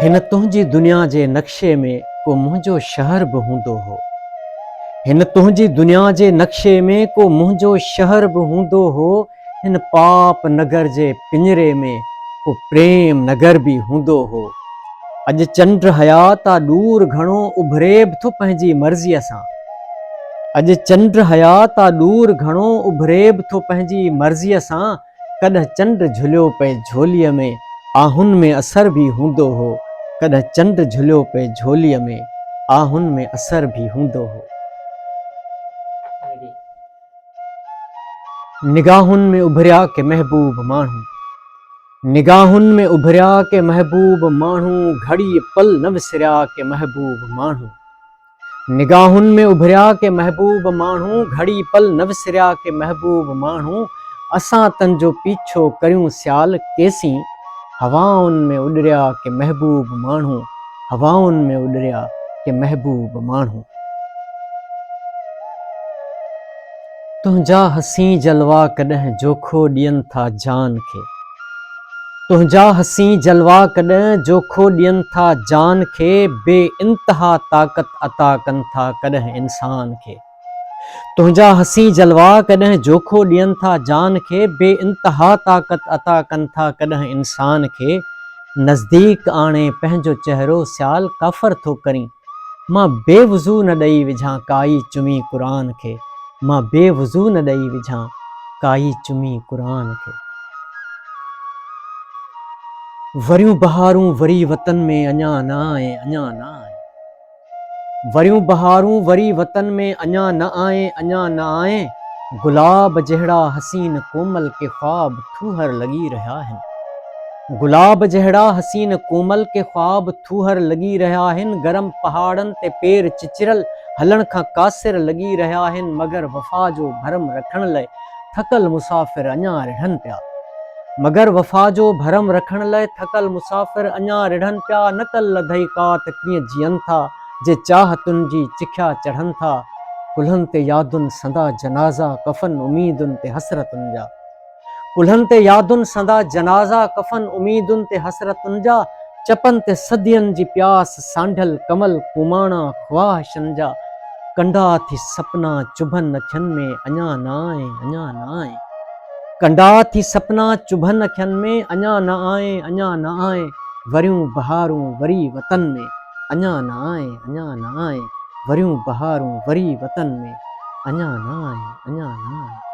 हिन तुंहिंजी दुनिया जे नक्शे में को मुंहिंजो शहर बि हूंदो हो। हिन तुंहिंजी दुनिया जे नक्शे में को मुंहिंजो शहर बि हूंदो हो। हिन पाप नगर जे पिंजरे में को प्रेम नगर बि हूंदो हो। अॼु चंड हयाता दूर घणो उभरे बि थो पंहिंजी मर्ज़ीअ सां। अॼु चंड हयाता दूर घणो उभरे बि थो पंहिंजी मर्ज़ीअ सां। कॾहिं चंड झुलियो पए झोलीअ में आहुनि में असर बि हूंदो हो। कॾहिं चंड झुलियो पए झोलीअ में आहुनि में असर बि हूंदो हो। निगाहुनि में उभरिया के महबूब माण्हू, निगाहुनि में उभरिया के महबूब माण्हू, घड़ी पल न विसरिया के महबूब माण्हू। निगाहुनि में उभरिया के महबूब माण्हू, घड़ी पल न विसरिया के महबूब माण्हू। असां तन जो पीछो करियूं सियाल केसीं, हवाउनि में उॾरिया के महबूब माण्हू, हवाउनि में उॾरिया के महबूब माण्हू। तुंहिंजा हसी जलवा कॾहिं जोखो ॾियनि था जान खे, तुंहिंजा हसी जलवा कॾहिं जोखो ॾियनि था जान खे। बेइंतहा ताक़त अता कनि था कॾहिं इंसान खे। तुंहिंजा हसी जलवा कॾहिं जोखो ॾियनि था जान खे, बेइंतहा ताक़त अता कनि था कॾहिं इंसान खे। नज़दीक आणे पंहिंजो चहिरो सियाल काफ़र थो करीं, मां बेवज़ू न ॾेई विझां काई चुमी क़ुरान खे, मां बेवज़ू न ॾेई विझां काई चुमी क़ुरान खे। वरियूं बहारूं वरी वतन में अञा न आए, अञा न आए। वरियूं बहारूं वरी वतन में अञा न आए, अञा न आए। गुलाब जहिड़ा हसीन कोमल के ख्वाब थूहर लॻी रहिया आहिनि। गुलाब जहिड़ा हसीन कोमल के ख्वाब थूहर लॻी रहिया आहिनि। गरम पहाड़नि ते पेर चिचिरल हलण खां कासिर लॻी रहिया आहिनि। मगर वफ़ा जो भरम रखण लाइ थकल मुसाफ़िर अञा रिढ़नि पिया, मगर वफ़ा जो भरम रखण लाइ थकल मुसाफ़िर अञा रिढ़नि पिया। नकल लधई कात कीअं जीअनि था जे चाहतुनि जी चिखिया चढ़नि था। कुल्हनि ते यादुनि संदा जनाज़ा कफ़न उमीदुनि ते हसरतुनि जा, कुल्हनि ते यादुनि संदा जनाज़ा कफ़न उमीदुनि ते हसरतुनि जा। चपनि ते सदियनि जी प्यास सांढल कमल कुमाणा ख्वाहिशनि जा। कंडा थी सपना चुभन अखियुनि में अञा न आए, अञा न आए। कंडा थी सपना चुभन अखियुनि में अञा न आए, अञा न आए। वरियूं बहारूं वरी वतन में अञा न आए, अञा न आए। वरियूं बहारूं वरी वतन में अञा न आए, अञा न आए।